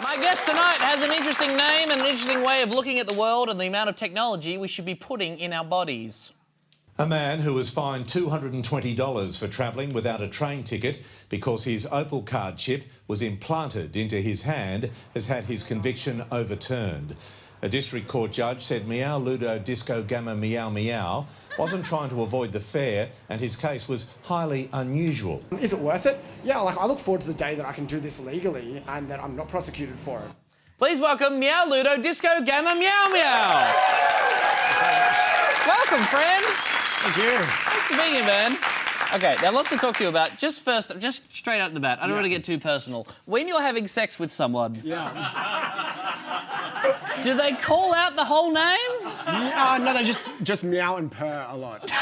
My guest tonight has an interesting name and an interesting way of looking at the world and the amount of technology we should be putting in our bodies. A man who was fined $220 for travelling without a train ticket because his Opal card chip was implanted into his hand has had his conviction overturned. A district court judge said Meow, Ludo, Disco, Gamma, Meow, Meow wasn't trying to avoid the fare and his case was highly unusual. Is it worth it? Yeah, I look forward to the day that I can do this legally and that I'm not prosecuted for it. Please welcome Meow, Ludo, Disco, Gamma, Meow, Meow. Welcome, friend. Thank you. Thanks for being here, man. Okay, now lots to talk to you about. Just straight out the bat, I don't want to get too personal. When you're having sex with someone, do they call out the whole name? No, they just meow and purr a lot.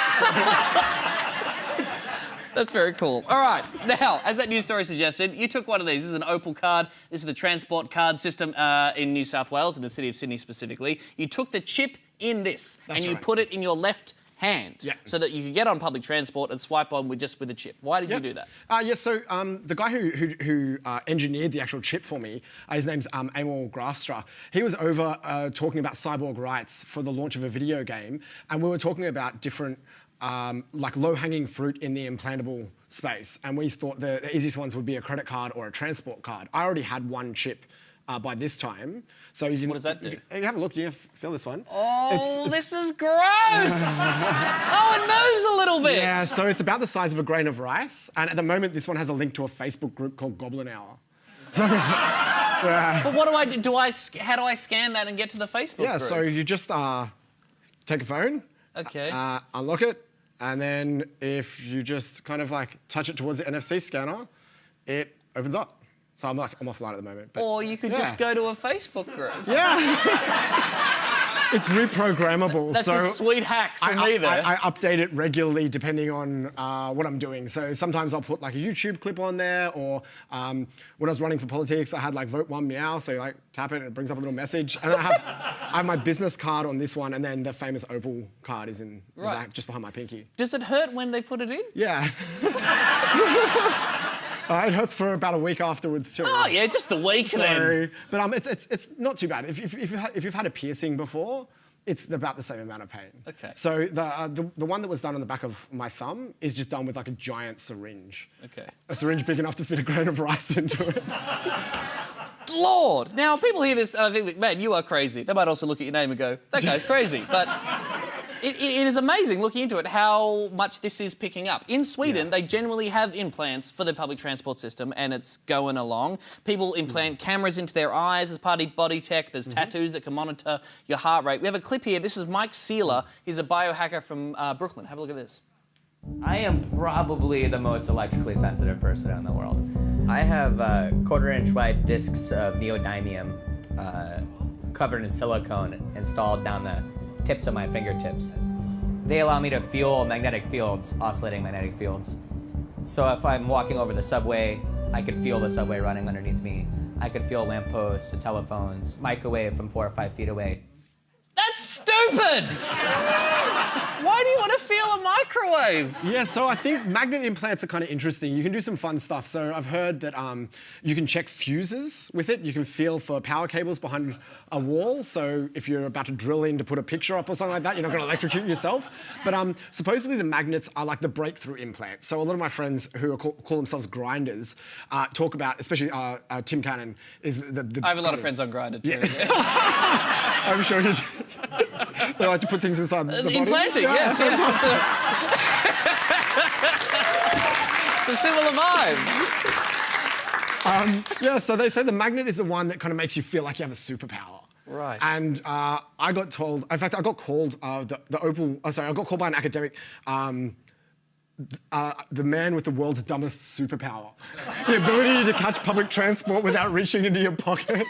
That's very cool. All right, now, as that news story suggested, you took one of these. This is an Opal card. This is the transport card system in New South Wales, in the city of Sydney specifically. You took the chip in this and you put it in your left hand so that you could get on public transport and swipe on with a chip. Why did you do that? So the guy who engineered the actual chip for me, his name's Amor Grafstra. He was over talking about cyborg rights for the launch of a video game, and we were talking about different like low-hanging fruit in the implantable space, and we thought the easiest ones would be a credit card or a transport card. I already had one chip by this time. So you can... What does that do? You have a look, you feel this one. Oh, this is gross! Oh, it moves a little bit! Yeah, so it's about the size of a grain of rice, and at the moment this one has a link to a Facebook group called Goblin Hour. So, But what do I do? How do I scan that and get to the Facebook group? So you just take a phone, unlock it, and then if you just kind of like touch it towards the NFC scanner, it opens up. So I'm offline at the moment. But or you could just go to a Facebook group. Yeah. It's reprogrammable. That's a sweet hack for me there. I update it regularly depending on what I'm doing. So sometimes I'll put like a YouTube clip on there, or when I was running for politics, I had like vote 1 Meow, so you like tap it and it brings up a little message. And I have my business card on this one, and then the famous Opal card is in the back, just behind my pinky. Does it hurt when they put it in? Yeah. It hurts for about a week afterwards too. Oh yeah, just the week then. But it's not too bad. If you've had a piercing before, it's about the same amount of pain. Okay. So the one that was done on the back of my thumb is just done with like a giant syringe. Okay. A syringe big enough to fit a grain of rice into it. Lord! Now people hear this and I think, man, you are crazy. They might also look at your name and go, that guy's crazy. But it is amazing looking into it how much this is picking up. In Sweden, they generally have implants for the public transport system and it's going along. People implant cameras into their eyes as part of body tech. There's tattoos that can monitor your heart rate. We have a clip here. This is Mike Seeler. He's a biohacker from Brooklyn. Have a look at this. I am probably the most electrically sensitive person in the world. I have 1/4-inch wide discs of neodymium covered in silicone installed down the tips of my fingertips. They allow me to feel magnetic fields, oscillating magnetic fields. So if I'm walking over the subway, I could feel the subway running underneath me. I could feel lampposts, telephones, microwave from 4 or 5 feet away. That's stupid! Why do you want to feel a microwave? Yeah, so I think magnet implants are kind of interesting. You can do some fun stuff. So I've heard that you can check fuses with it. You can feel for power cables behind a wall. So if you're about to drill in to put a picture up or something like that, you're not going to electrocute yourself. But supposedly the magnets are like the breakthrough implant. So a lot of my friends who call themselves grinders talk about, especially Tim Cannon, is the I have a lot of friends on Grindr too. Yeah. I'm sure you do. They like to put things inside the body. Implanting, yes. It's a similar vibe. So they say the magnet is the one that kind of makes you feel like you have a superpower. Right. And I got told, in fact, I got called I got called by an academic the man with the world's dumbest superpower. The ability to catch public transport without reaching into your pocket.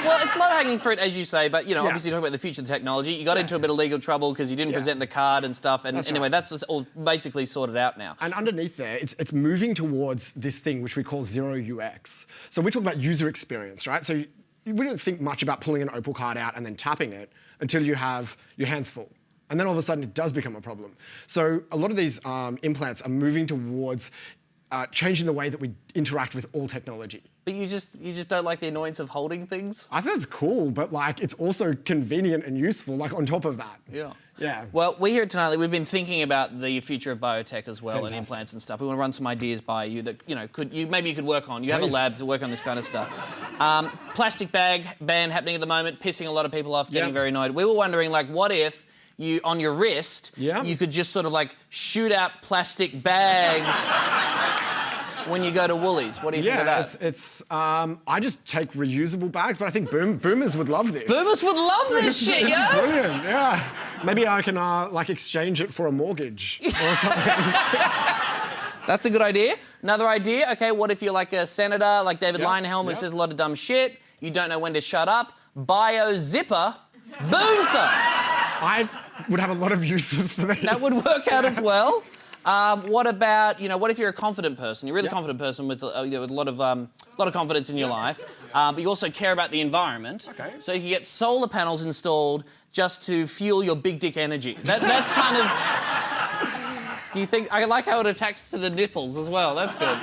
Well, it's low-hanging fruit, as you say, but, you know, obviously you're talking about the future of the technology. You got into a bit of legal trouble because you didn't present the card and stuff, and anyway, that's just all basically sorted out now. And underneath there, it's moving towards this thing which we call zero UX. So we're talking about user experience, right? So we don't think much about pulling an Opal card out and then tapping it until you have your hands full. And then all of a sudden it does become a problem. So a lot of these implants are moving towards changing the way that we interact with all technology. But you just don't like the annoyance of holding things? I think it's cool, but like it's also convenient and useful, like on top of that. Yeah. Yeah. Well, we here at Tonightly, we've been thinking about the future of biotech as well, Fantastic. and implants and stuff. We want to run some ideas by you that, maybe you could work on. You have a Please. lab to work on this kind of stuff. Plastic bag ban happening at the moment, pissing a lot of people off, getting Yep. very annoyed. We were wondering, like, what if you, on your wrist, Yeah. you could just sort of like shoot out plastic bags when you go to Woolies? What do you think of that? I just take reusable bags, but I think boomers would love this. Boomers would love this shit, It's yo! brilliant, yeah. Maybe I can like exchange it for a mortgage or something. That's a good idea. Another idea, okay, what if you're like a senator, like David Leinhelm, who says a lot of dumb shit, you don't know when to shut up, bio zipper, boom, sir. I would have a lot of uses for these. That would work out as well. What about, what if you're a confident person? You're a really confident person with, with a lot of confidence in your life, but you also care about the environment. Okay. So you can get solar panels installed just to fuel your big dick energy. That's kind of... Do you think... I like how it attacks to the nipples as well. That's good.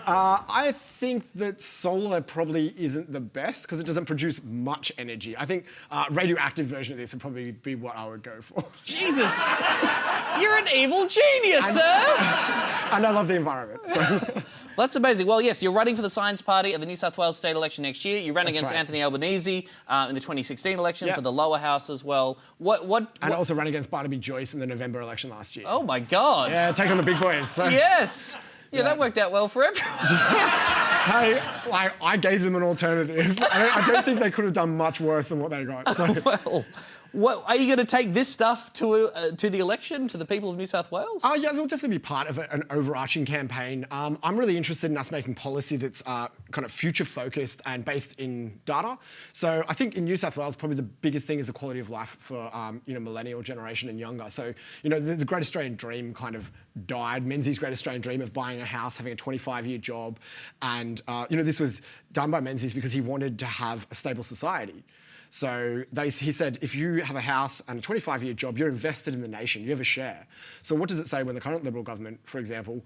I think that solar probably isn't the best because it doesn't produce much energy. I think radioactive version of this would probably be what I would go for. Jesus! You're an evil genius, sir! And I love the environment. So. That's amazing. Well, yes, you're running for the Science Party at the New South Wales state election next year. You ran That's against right. Anthony Albanese in the 2016 election Yep. for the lower house as well. And also ran against Barnaby Joyce in the November election last year. Oh my God! Yeah, take on the big boys. So. Yes. Yeah, that worked out well for everyone. Hey, I gave them an alternative. I don't think they could have done much worse than what they got. So. Well, what, are you going to take this stuff to the election, to the people of New South Wales? Yeah, they'll definitely be part of an overarching campaign. I'm really interested in us making policy that's kind of future-focused and based in data. So I think in New South Wales, probably the biggest thing is the quality of life for millennial generation and younger. So the Great Australian Dream kind of died. Menzies' Great Australian Dream of buying a house, having a 25-year job, and this was done by Menzies because he wanted to have a stable society. So he said, if you have a house and a 25-year job, you're invested in the nation, you have a share. So what does it say when the current Liberal government, for example,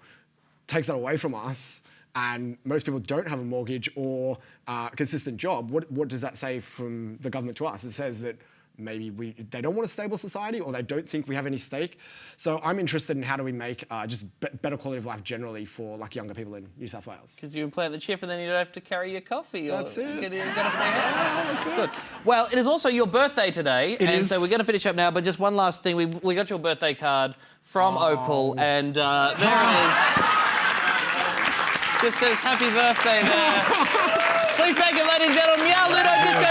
takes that away from us and most people don't have a mortgage or a consistent job? What does that say from the government to us? It says that maybe they don't want a stable society or they don't think we have any stake. So I'm interested in how do we make just better quality of life generally for like younger people in New South Wales. Because you implant the chip and then you don't have to carry your coffee. That's it. You get a free That's good. Well, it is also your birthday today. It is. So we're going to finish up now, but just one last thing. We got your birthday card from Opal, and there it is. Just says happy birthday there. Please thank you, ladies and gentlemen. Meow, Ludo, Disco